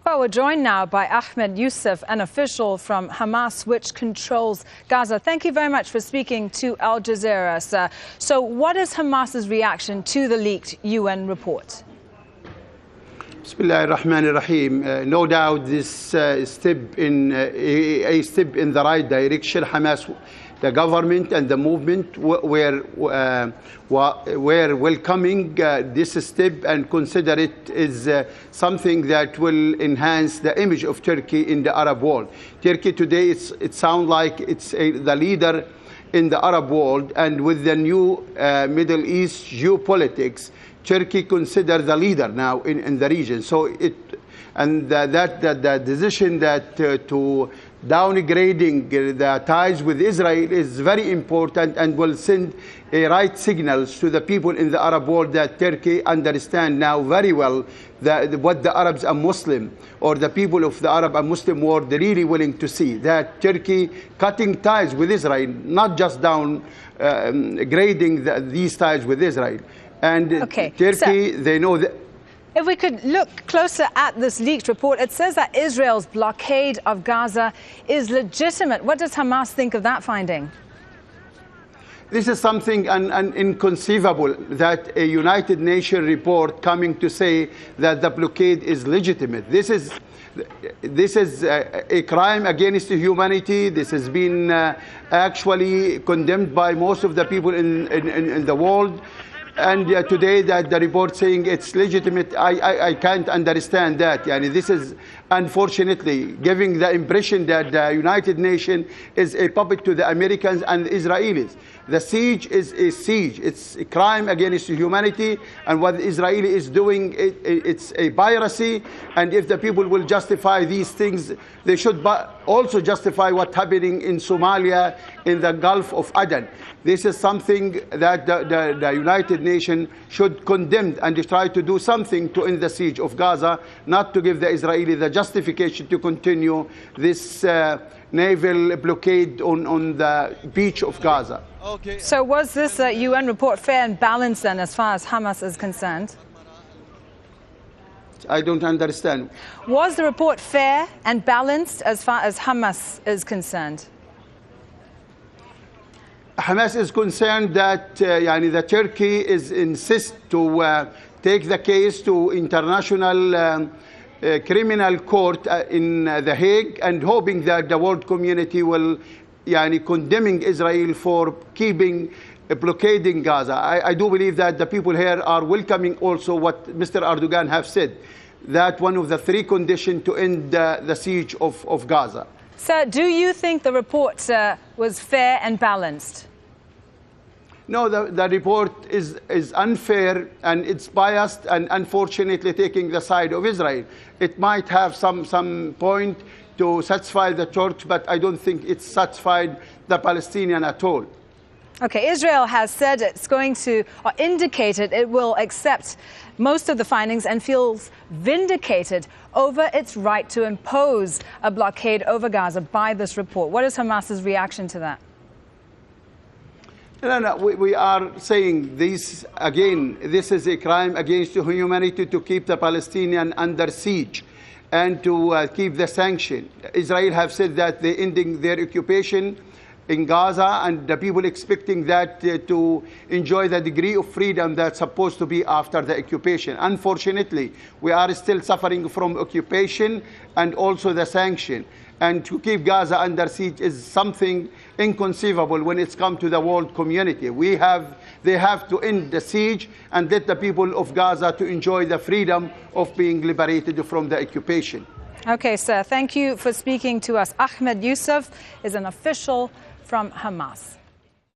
Well, we're joined now by Ahmed Youssef, an official from Hamas, which controls Gaza. Thank you very much for speaking to Al Jazeera, sir. So what is Hamas's reaction to the leaked UN report? Bismillah ar-Rahman ar-Rahim. No doubt this step in a step in the right direction. Hamas, the government and the movement were welcoming this step and consider it is something that will enhance the image of Turkey in the Arab world. Turkey today, it sounds like it's the leader in the Arab world, and with the new Middle East geopolitics, Turkey considers the leader now in the region. So the decision that to downgrading the ties with Israel is very important and will send a right signals to the people in the Arab world that Turkey understand now very well what the Arabs and Muslim, or the people of the Arab and Muslim world, are really willing to see, that Turkey cutting ties with Israel, not just grading these ties with Israel. And okay, Turkey, they know that. If we could look closer at this leaked report, it says that Israel's blockade of Gaza is legitimate. What does Hamas think of that finding? This is something inconceivable, that a United Nations report coming to say that the blockade is legitimate. This is a crime against humanity. This has been actually condemned by most of the people in the world. And today that the report saying it's legitimate, I can't understand that. Yani this is unfortunately giving the impression that the United Nations is a puppet to the Americans and the Israelis. The siege is a siege. It's a crime against humanity, and what Israel is doing, it's a piracy. And if the people will justify these things, they should also justify what's happening in Somalia, in the Gulf of Aden. This is something that the United Nations should condemn and try to do something to end the siege of Gaza, not to give the Israelis the justification to continue this naval blockade on the beach of Gaza. Okay. So was this UN report fair and balanced then, as far as Hamas is concerned? I don't understand. Was the report fair and balanced as far as Hamas is concerned? Hamas is concerned that the Turkey insists to take the case to international criminal court in The Hague, and hoping that the world community will condemning Israel for blockading Gaza. I do believe that the people here are welcoming also what Mr. Erdogan have said, that one of the three conditions to end the siege of Gaza. Sir, do you think the report was fair and balanced? No, the report is unfair and it's biased, and unfortunately taking the side of Israel. It might have some point to satisfy the Turks, but I don't think it's satisfied the Palestinian at all. Okay, Israel has said it's going to, or indicated it will accept most of the findings and feels vindicated over its right to impose a blockade over Gaza by this report. What is Hamas's reaction to that? No, we are saying this again. This is a crime against humanity to keep the Palestinians under siege and to keep the sanction. Israel have said that they're ending their occupation in Gaza, and the people expecting that to enjoy the degree of freedom that's supposed to be after the occupation. Unfortunately, we are still suffering from occupation and also the sanction. And to keep Gaza under siege is something inconceivable when it's come to the world community. They have to end the siege and let the people of Gaza to enjoy the freedom of being liberated from the occupation. Okay, sir. Thank you for speaking to us. Ahmed Youssef is an official from Hamas.